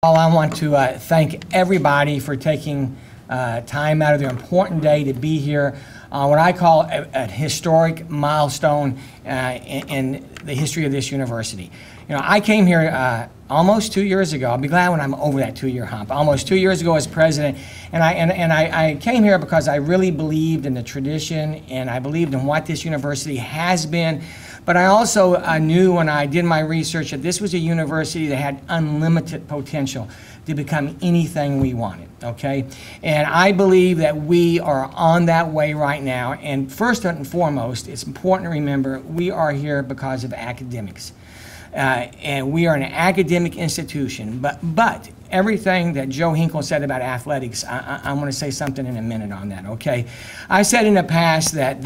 I want to thank everybody for taking time out of their important day to be here on what I call a historic milestone in the history of this university. You know, I came here almost 2 years ago. I'll be glad when I'm over that 2-year hump. Almost 2 years ago as president, and I came here because I really believed in the tradition and I believed in what this university has been. But I also knew when I did my research that this was a university that had unlimited potential to become anything we wanted, okay? And I believe that we are on that way right now. And first and foremost, it's important to remember we are here because of academics. And we are an academic institution, but everything that Joe Hinkle said about athletics, I'm going to say something in a minute on that, okay? I said in the past that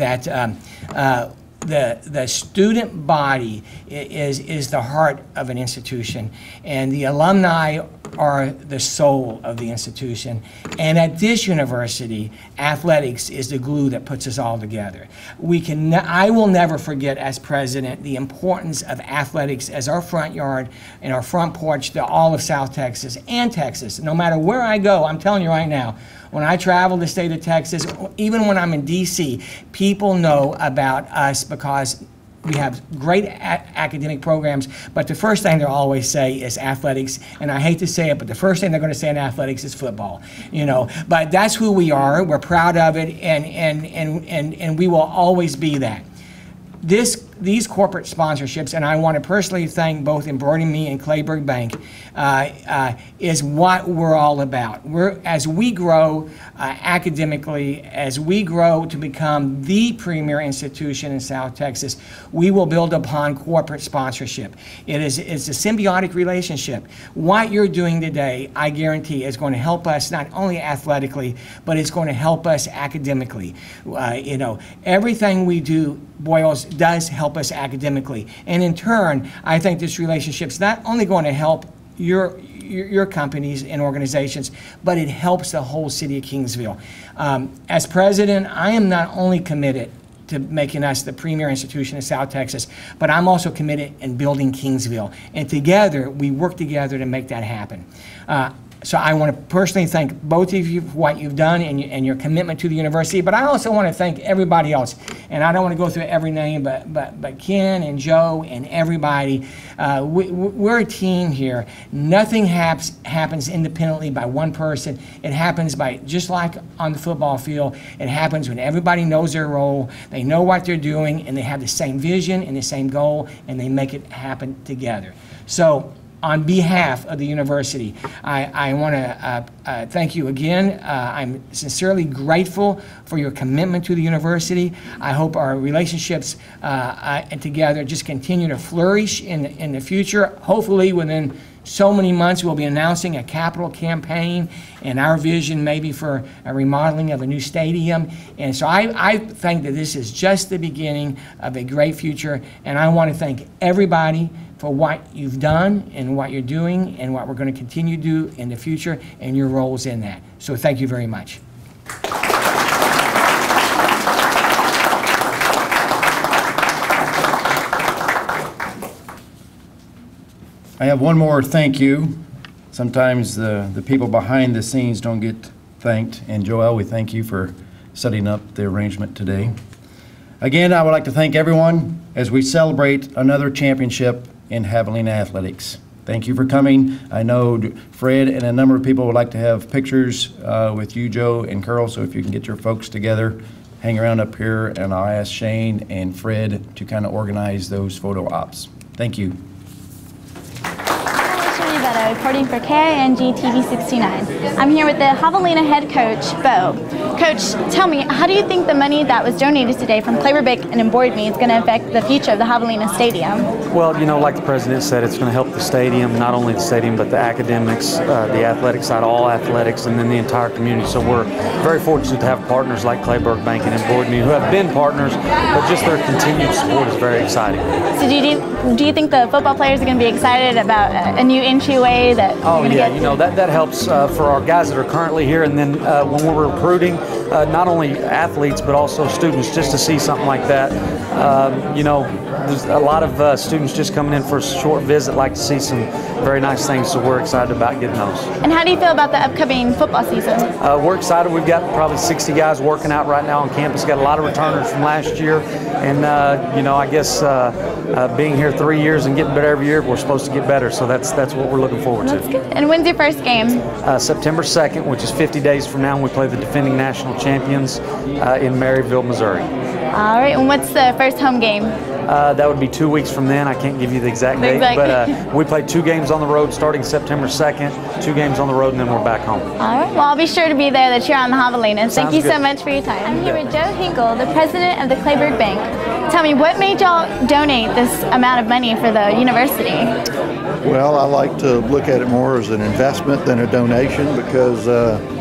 the student body is the heart of an institution, and the alumni are the soul of the institution. And at this university, athletics is the glue that puts us all together. I will never forget as president the importance of athletics as our front yard and our front porch to all of South Texas and Texas. No matter where I go, I'm telling you right now, when I travel the state of Texas, even when I'm in DC, people know about us because we have great academic programs, but the first thing they'll always say is athletics, and I hate to say it, but the first thing they're going to say in athletics is football, you know. But that's who we are. We're proud of it, and we will always be that. These corporate sponsorships, and I want to personally thank both EmbroidMe and Clayburgh Bank, is what we're all about. As we grow academically, as we grow to become the premier institution in South Texas, we will build upon corporate sponsorship. It's a symbiotic relationship. What you're doing today, I guarantee, is going to help us not only athletically, but it's going to help us academically. You know, everything we do does help us academically, and in turn, I think this relationship's not only going to help your companies and organizations, but it helps the whole city of Kingsville. As president, I am not only committed to making us the premier institution in South Texas, but I'm also committed in building Kingsville, and together we work together to make that happen. So I want to personally thank both of you for what you've done and your commitment to the university, but I also want to thank everybody else. And I don't want to go through every name, but Ken and Joe and everybody. We're a team here. Nothing happens independently by one person. It happens by, just like on the football field, it happens when everybody knows their role, they know what they're doing, and they have the same vision and the same goal, and they make it happen together. So, on behalf of the university, I want to thank you again. I'm sincerely grateful for your commitment to the university. I hope our relationships together just continue to flourish in the future. Hopefully within so many months we'll be announcing a capital campaign and our vision maybe for a remodeling of a new stadium. And so I think that this is just the beginning of a great future, and I want to thank everybody for what you've done and what you're doing and what we're going to continue to do in the future and your roles in that. So thank you very much. I have one more thank you. Sometimes the people behind the scenes don't get thanked. And Joel, we thank you for setting up the arrangement today. Again, I would like to thank everyone as we celebrate another championship in Javelina athletics. Thank you for coming. I know Fred and a number of people would like to have pictures with you, Joe and Carl, so if you can get your folks together, hang around up here, and I'll ask Shane and Fred to kind of organize those photo ops. Thank you. Reporting for KING TV 69. I'm here with the Javelina head coach, Bo. Coach, tell me, how do you think the money that was donated today from Clayburgh Bank and EmbroidMe is going to affect the future of the Javelina Stadium? Well, you know, like the president said, it's going to help the stadium, not only the stadium, but the academics, the athletic side, all athletics, and then the entire community. So we're very fortunate to have partners like Clayburgh Bank and EmbroidMe who have been partners, but just their continued support is very exciting. So do you think the football players are going to be excited about a new entryway that Oh yeah, you know, that helps for our guys that are currently here, and then when we're recruiting, not only athletes but also students, just to see something like that. You know, there's a lot of students just coming in for a short visit, like to see some very nice things, so we're excited about getting those. And how do you feel about the upcoming football season? We're excited. We've got probably 60 guys working out right now on campus. Got a lot of returners from last year, and you know, I guess being here 3 years and getting better every year, we're supposed to get better. So that's what we're looking forward to. That's good. And when's your first game? September 2nd, which is 50 days from now, and we play the defending national champions in Maryville, Missouri. All right. And what's the first home game? That would be 2 weeks from then. I can't give you the exact date, but we play 2 games on the road starting September 2nd, 2 games on the road, and then we're back home. All right. Well, I'll be sure to be there to cheer on the Javelinas. Thank you so much for your time. I'm here with Joe Hinkle, the president of the Clayburgh Bank. Tell me, what made y'all donate this amount of money for the university? Well, I like to look at it more as an investment than a donation, because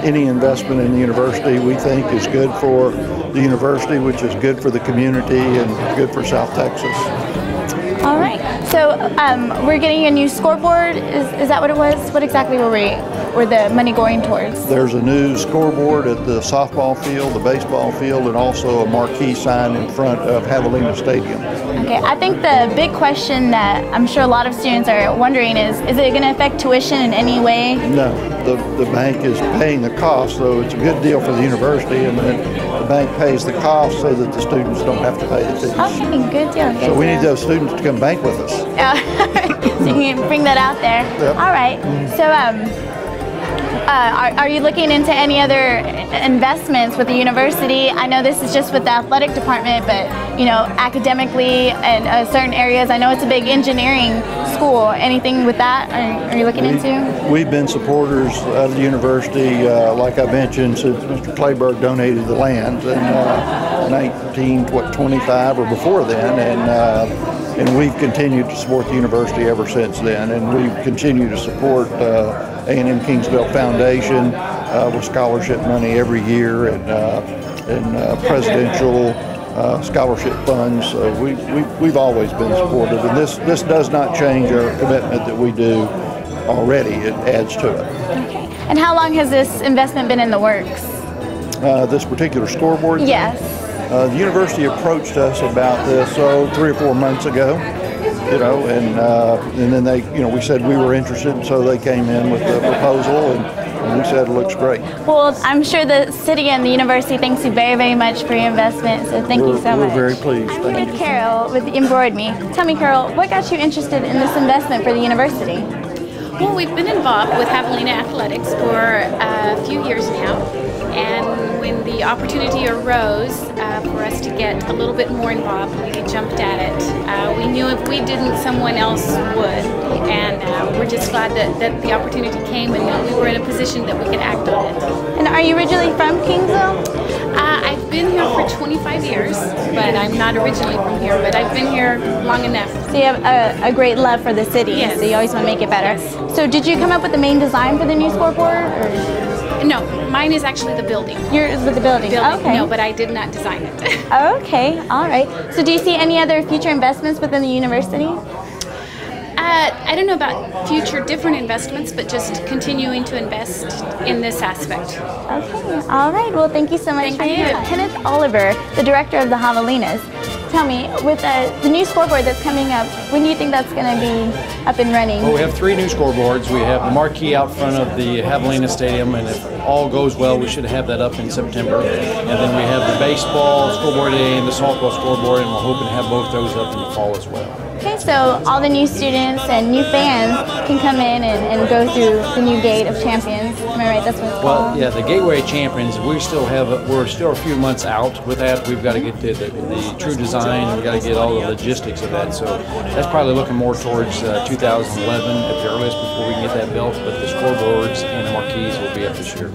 any investment in the university we think is good for the university, which is good for the community and good for South Texas. All right. So we're getting a new scoreboard. Is that what it was? What exactly were the money going towards? There's a new scoreboard at the softball field, the baseball field, and also a marquee sign in front of Javelina Stadium. Okay. I think the big question that I'm sure a lot of students are wondering is it going to affect tuition in any way? No. The bank is paying the cost, so it's a good deal for the university, and then the bank pays the cost so that the students don't have to pay the fees. Okay, good deal. So we need those students to come bank with us. So you can bring that out there. Yep. All right. So are you looking into any other investments with the university? I know this is just with the athletic department, but you know, academically and certain areas, I know it's a big engineering school. Anything with that are you looking into? We've been supporters of the university, like I mentioned, since Mr. Clayburgh donated the land in 1925 or before then, and we've continued to support the university ever since then, and we've continued to support EmbroidMe-Kingsville Foundation with scholarship money every year, and presidential scholarship funds. We've always been supportive, and this does not change our commitment that we do already. It adds to it. Okay. And how long has this investment been in the works? This particular scoreboard? Yes. The university approached us about this 3 or 4 months ago, you know, and then they, you know, we said we were interested, and so they came in with the proposal, and we said it looks great. Well, I'm sure the city and the university thanks you very, very much for your investment, so thank you so much. We're very pleased. I'm here with Carol with EmbroidMe. Tell me, Carol, what got you interested in this investment for the university? Well, we've been involved with Javelina Athletics for a few years now, and when the opportunity arose for us to get a little bit more involved, we jumped at it. We knew if we didn't, someone else would, and we're just glad that the opportunity came and we were in a position that we could act on it. And are you originally from Kingsville? I've been here for 25 years, but I'm not originally from here, but I've been here long enough. So you have a great love for the city, yes. So you always want to make it better. Yes. So did you come up with the main design for the new scoreboard? Or? No, mine is actually the building. Yours with the building? Okay. No, but I did not design it. Okay, all right. So do you see any other future investments within the university? I don't know about future different investments, but just continuing to invest in this aspect. Okay, all right. Well, thank you so much. Thank you. Kenneth Oliver, the director of the Javelinas. Tell me, with the new scoreboard that's coming up, when do you think that's going to be up and running? Well, we have 3 new scoreboards. We have the marquee out front of the Javelina Stadium, and if all goes well, we should have that up in September. And then we have the baseball scoreboard and the softball scoreboard, and we're hoping to have both those up in the fall as well. Okay, so all the new students and new fans can come in and go through the new gate of champions. Am I right? That's what it's called? Well, yeah, the Gateway Champions. We're still a few months out with that. We've got to get the true design. We've got to get all the logistics of that. So that's probably looking more towards 2011 at the earliest before we can get that built. But the scoreboards and the marquees will be up this year.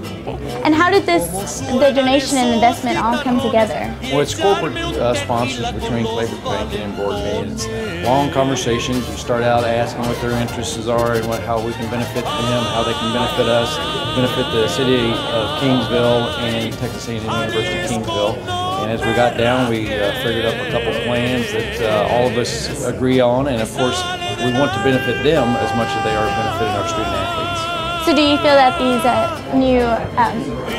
And how did the donation and investment all come together? Well, it's corporate sponsors between Clayburgh Bank and EmbroidMe. It's long conversations. We start out asking what their interests are and how we can benefit them, how they can benefit us, benefit the city of Kingsville and Texas A&M University of Kingsville. And as we got down, we figured up a couple plans that all of us agree on. And of course, we want to benefit them as much as they are benefiting our student athletes. So So do you feel that these new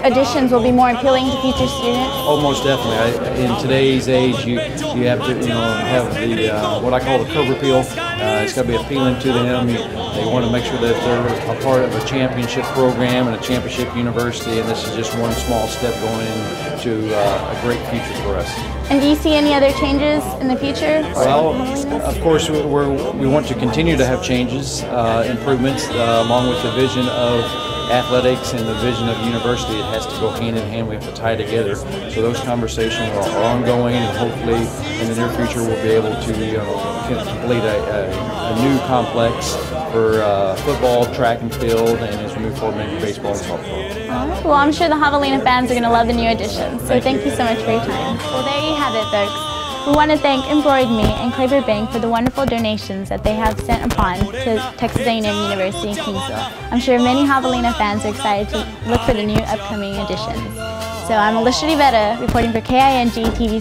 additions will be more appealing to future students? Oh, most definitely. In today's age, you have to have the what I call the curb appeal. It's got to be appealing to them. They want to make sure that they're a part of a championship program and a championship university, and this is just one small step going into a great future for us. And do you see any other changes in the future? Well, of course, we want to continue to have changes, improvements, along with the vision of athletics and the vision of the university. It has to go hand in hand. We have to tie together. So those conversations are ongoing, and hopefully in the near future we'll be able to complete a new complex for football, track and field, and as we move forward, maybe baseball and softball. All right. Well, I'm sure the Javelina fans are going to love the new additions. So thank you so much for your time. Well, there you have it, folks. We want to thank EmbroidMe and Claver Bank for the wonderful donations that they have sent upon to Texas A&M University in Kingsville. I'm sure many Javelina fans are excited to look for the new upcoming additions. So I'm Alicia Rivera reporting for KING TV